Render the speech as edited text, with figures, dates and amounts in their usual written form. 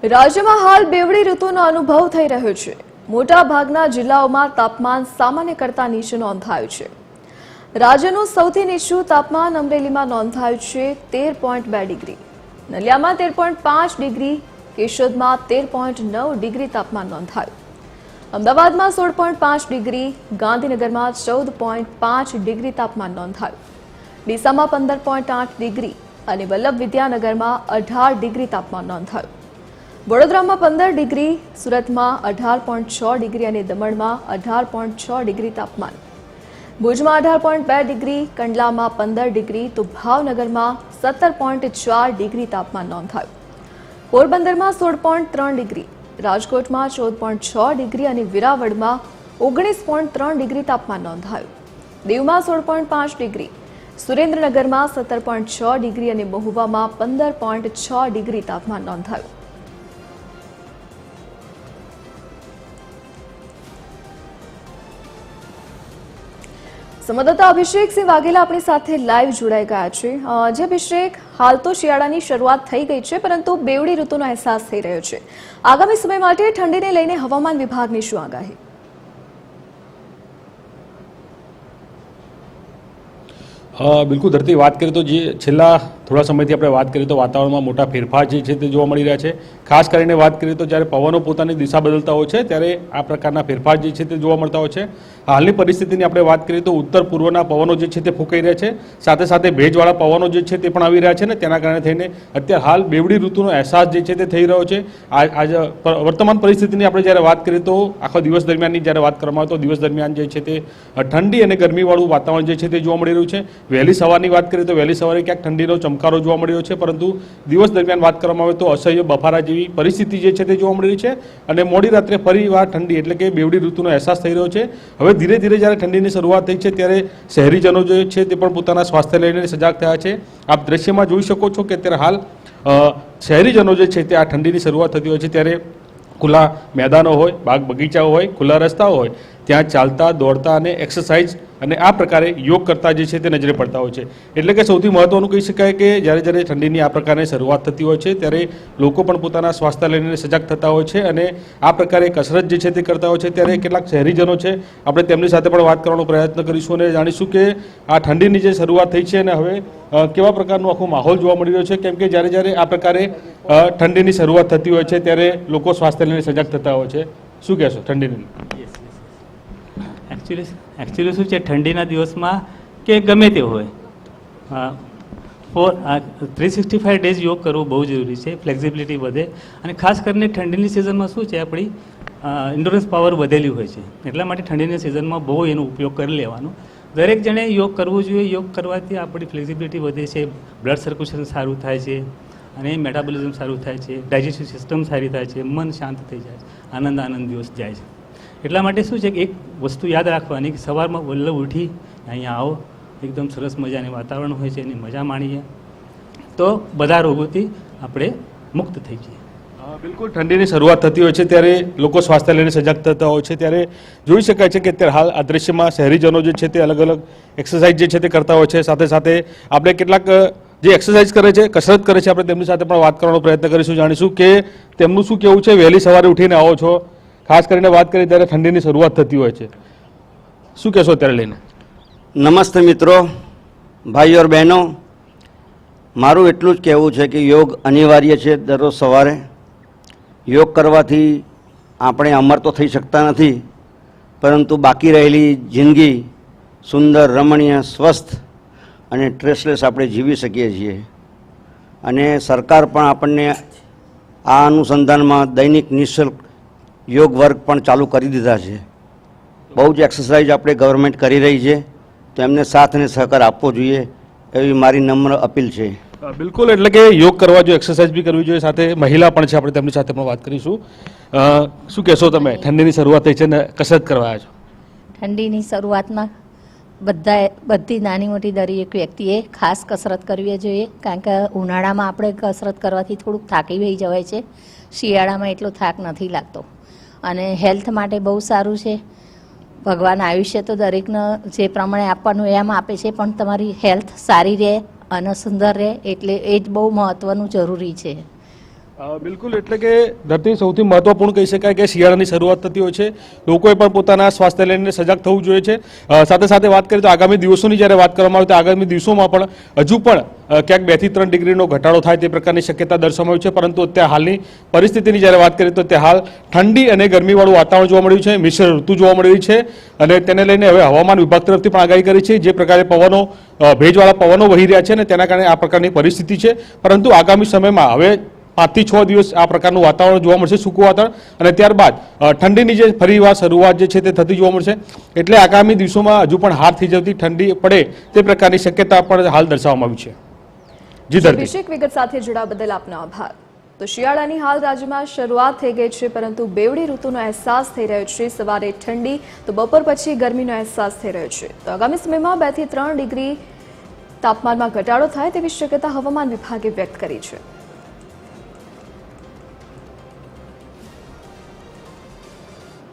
રાજ્યમાં હાલ બેવડી ઋતુનો અનુભવ થઈ રહ્યો છે। મોટા ભાગના જિલ્લાઓમાં તાપમાન સામાન્ય કરતાં નીચે નોંધાયું છે। રાજ્યનું સૌથી નીચું તાપમાન અમરેલીમાં નોંધાયું છે 13.2 ડિગ્રી, નલિયામાં 13.5 ડિગ્રી, કેશોદમાં 13.9 ડિગ્રી તાપમાન નોંધાયું, અમદાવાદમાં 16.5 ડિગ્રી, ગાંધીનગરમાં 14.5 ડિગ્રી તાપમાન નોંધાયું, ડીસામાં 15.8 ડિગ્રી અને વલ્લભ વિદ્યાનગરમાં 18 ડિગ્રી તાપમાન નોંધાયું, વડોદરામાં 15 ડિગ્રી, સુરતમાં 18.6 ડિગ્રી અને દમણમાં 18.6 ડિગ્રી તાપમાન, ભુજમાં 18.2 ડિગ્રી, કંડલામાં 15 ડિગ્રી તો ભાવનગરમાં 17.4 ડિગ્રી તાપમાન નોંધાયું, પોરબંદરમાં 16.3 ડિગ્રી, રાજકોટમાં 14.6 ડિગ્રી અને વિરાવળમાં 19.3 ડિગ્રી તાપમાન નોંધાયું, દીવમાં 16.5 ડિગ્રી, સુરેન્દ્રનગરમાં 17.6 ડિગ્રી અને મહુવામાં 15.6 ડિગ્રી તાપમાન નોંધાયું। સંવાદદાતા અભિષેક સિંહ વાઘેલા આપણી સાથે લાઈવ જોડાઈ ગયા છે। જે અભિષેક, હાલ તો શિયાળાની શરૂઆત થઈ ગઈ છે, પરંતુ બેવડી ઋતુનો અહેસાસ થઈ રહ્યો છે। આગામી સમય માટે ઠંડીને લઈને હવામાન વિભાગની શું આગાહી? બિલકુલ ધરતી, વાત કરીએ તો જે છેલ્લા થોડા સમયથી આપણે વાત કરીએ તો વાતાવરણમાં મોટા ફેરફાર જે છે તે જોવા મળી રહ્યા છે। ખાસ કરીને વાત કરીએ તો જ્યારે પવનો પોતાની દિશા બદલતા હોય છે ત્યારે આ પ્રકારના ફેરફાર જે છે તે જોવા મળતા હોય છે। હાલની પરિસ્થિતિની આપણે વાત કરીએ તો ઉત્તર પૂર્વના પવનો જે છે તે ફૂંકાઈ રહ્યા છે, સાથે સાથે ભેજવાળા પવનો જે છે તે પણ આવી રહ્યા છે ને તેના કારણે થઈને અત્યારે હાલ બેવડી ઋતુનો અહેસાસ જે છે તે થઈ રહ્યો છે। આજ વર્તમાન પરિસ્થિતિની આપણે જ્યારે વાત કરીએ તો આખો દિવસ દરમિયાનની જ્યારે વાત કરવામાં આવે તો દિવસ દરમિયાન જે છે તે ઠંડી અને ગરમીવાળું વાતાવરણ જે છે તે જોવા મળી રહ્યું છે। વહેલી સવારની વાત કરીએ તો વહેલી સવારે ક્યાંક ઠંડીનો ચમકારો જોવા મળી રહ્યો છે, પરંતુ દિવસ દરમિયાન વાત કરવામાં આવે તો અસહ્ય બફારા જેવી પરિસ્થિતિ જે છે તે જોવા મળી રહી છે અને મોડી રાત્રે ફરીવાર ઠંડી એટલે કે બેવડી ઋતુનો અહેસાસ થઈ રહ્યો છે। હવે ધીરે ધીરે જ્યારે ઠંડીની શરૂઆત થઈ છે ત્યારે શહેરીજનો જે છે તે પણ પોતાના સ્વાસ્થ્ય લઈને સજાગ થયા છે। આપ દ્રશ્યમાં જોઈ શકો છો કે અત્યારે હાલ શહેરીજનો જે છે તે આ ઠંડીની શરૂઆત થતી હોય છે ત્યારે ખુલ્લા મેદાનો હોય, બાગ બગીચાઓ હોય, ખુલ્લા રસ્તાઓ હોય, ત્યાં ચાલતા, દોડતા અને એક્સરસાઇઝ અને આ પ્રકારે યોગ કરતા જે છે તે નજરે પડતા હોય છે। એટલે કે સૌથી મહત્વનું કહી શકાય કે જ્યારે જ્યારે ઠંડીની આ પ્રકારની શરૂઆત થતી હોય છે ત્યારે લોકો પણ પોતાના સ્વાસ્થ્ય લઈને સજાગ થતા હોય છે અને આ પ્રકારે કસરત જે છે તે કરતા હોય છે। ત્યારે કેટલાક શહેરીજનો છે, આપણે તેમની સાથે પણ વાત કરવાનો પ્રયત્ન કરીશું અને જાણીશું કે આ ઠંડીની જે શરૂઆત થઈ છે અને હવે કેવા પ્રકારનો આખો માહોલ જોવા મળી રહ્યો છે, કેમ કે જ્યારે જ્યારે આ પ્રકારે ઠંડીની શરૂઆત થતી હોય છે ત્યારે લોકો સ્વાસ્થ્ય લઈને સજાગ થતા હોય છે। શું કહેશો ઠંડીની? એકચ્યુઅલી શું છે, ઠંડીના દિવસમાં કે ગમે તે હોય 365 ડેઝ યોગ કરવું બહુ જરૂરી છે, ફ્લેક્સિબિલિટી વધે અને ખાસ કરીને ઠંડીની સિઝનમાં શું છે, આપણી ઇન્ડોરન્સ પાવર વધેલી હોય છે, એટલા માટે ઠંડીની સિઝનમાં બહુ એનો ઉપયોગ કરી લેવાનો। દરેક જણે યોગ કરવું જોઈએ। યોગ કરવાથી આપણી ફ્લેક્સિબિલિટી વધે છે, બ્લડ સર્ક્યુલેશન સારું થાય છે અને મેટાબોલિઝમ સારું થાય છે, ડાયજેસ્ટિવ સિસ્ટમ સારી થાય છે, મન શાંત થઈ જાય છે, આનંદ દિવસ જાય છે। એટલા માટે શું છે કે એક વસ્તુ યાદ રાખવાની કે સવારમાં વહેલા ઉઠી અહીંયા આવો, એકદમ સરસ મજાની વાતાવરણ હોય છે, એની મજા માણીએ તો બધા રોગોથી આપણે મુક્ત થઈ જઈએ। બિલકુલ, ઠંડીની શરૂઆત થતી હોય છે ત્યારે લોકો સ્વાસ્થ્ય લઈને સજાગ થતા હોય છે ત્યારે જોઈ શકાય છે કે અત્યારે હાલ આ દ્રશ્યમાં શહેરીજનો જે છે તે અલગ અલગ એક્સરસાઇઝ જે છે તે કરતા હોય છે। સાથે સાથે આપણે કેટલાક જે એક્સરસાઇઝ કરે છે, કસરત કરે છે, આપણે તેમની સાથે પણ વાત કરવાનો પ્રયત્ન કરીશું, જાણીશું કે તેમનું શું કહેવું છે। વહેલી સવારે ઉઠીને આવો છો, ખાસ કરીને વાત કરીએ ત્યારે ઠંડીની શરૂઆત થતી હોય છે, શું કહેશો અત્યારે લઈને? નમસ્તે મિત્રો, ભાઈઓ और બહેનો, મારું એટલું જ કહેવું છે કે યોગ અનિવાર્ય છે। દરરોજ સવારે યોગ કરવાથી આપણે અમર તો થઈ શકતા નથી, પરંતુ બાકી રહેલી જિંદગી સુંદર, રમણીય, સ્વસ્થ અને સ્ટ્રેસલેસ આપણે જીવી શકીએ છીએ। અને સરકાર પણ આપણને આ અનુસંધાનમાં દૈનિક નિઃશુલ્ક યોગ વર્ગ પણ ચાલુ કરી દીધા છે। બહુ જ એક્સરસાઇઝ આપણે ગવર્મેન્ટ કરી રહી છે, તો એમને સાથ અને સહકાર આપવો જોઈએ એવી મારી નમ્ર અપીલ છે। બિલકુલ, એટલે કે યોગ કરવા જોઈએ, એક્સરસાઇઝ બી કરવી જોઈએ, સાથે મહિલા પણ છે, આપણે તેમની સાથે પણ વાત કરીશું। શું કહેશો તમે? ઠંડીની શરૂઆત થઈ છે ને કસરત કરવા આવ્યા છો? ઠંડીની શરૂઆતમાં બધી નાની મોટી દરેક વ્યક્તિએ ખાસ કસરત કરવી જોઈએ, કારણ કે ઉનાળામાં આપણે કસરત કરવાથી થોડુંક થાકી વહી જવાય છે, શિયાળામાં એટલો થાક નથી લાગતો અને હેલ્થ માટે બહુ સારું છે। ભગવાન આયુષ્ય તો દરેકને જે પ્રમાણે આપવાનું એમ આપે છે, પણ તમારી હેલ્થ સારી રહે અને સુંદર રહે એટલે એ જ બહુ મહત્ત્વનું જરૂરી છે। બિલકુલ, એટલે કે ધરતી સૌથી મહત્વપૂર્ણ કહી શકાય કે શિયાળાની શરૂઆત થતી હોય છે. લોકોએ પણ પોતાના સ્વાસ્થ્ય લઈને સજાગ થવું જોઈએ છે. સાથે સાથે વાત કરીએ તો આગામી દિવસોની જ્યારે વાત કરવામાં આવે તો આગામી દિવસોમાં પણ હજુ પણ ક્યાંક 2 થી 3 ડિગ્રીનો ઘટાડો થાય તે પ્રકારની શક્યતા દર્શાવવામાં આવી છે. પરંતુ અત્યારે હાલની પરિસ્થિતિની જ્યારે વાત કરીએ તો તે હાલ ઠંડી અને ગરમીવાળું વાતાવરણ જોવા મળ્યું છે, મિશ્ર ઋતુ જોવા મળી રહી છે અને તેને લઈને હવે હવામાન વિભાગ તરફથી પણ આગાહી કરી છે. જે પ્રકારે પવનો ભેજવાળા પવનો વહી રહ્યા છે અને તેના કારણે આ પ્રકારની પરિસ્થિતિ છે. પરંતુ આગામી સમયમાં હવે 5 થી 6 દિવસ આ પ્રકારનું વાતાવરણ જોવા મળશે, સૂકું વાતાવરણ, અને ત્યારબાદ ઠંડીની જે ફરીવાર શરૂઆત જે છે તે થતી જોવા મળશે. એટલે આગામી દિવસોમાં હજુ પણ હાથ થઈ જતી ઠંડી પડે તે પ્રકારની શક્યતા પણ હાલ દર્શાવવામાં આવી છે. જી ધરતી. અભિષેક, વિગત સાથે જોડાવા બદલ આપનો આભાર. તો શિયાળાની હાલ રાજ્યમાં શરૂઆત થઈ ગઈ છે, પરંતુ બેવડી ઋતુનો અહેસાસ થઈ રહ્યો છે. સવારે ઠંડી તો બપોર પછી ગરમીનો અહેસાસ થઈ રહ્યો છે. તો આગામી સમયમાં 2 થી 3 ડિગ્રી તાપમાનમાં ઘટાડો થાય તેવી શક્યતા હવામાન વિભાગે વ્યક્ત કરી છે.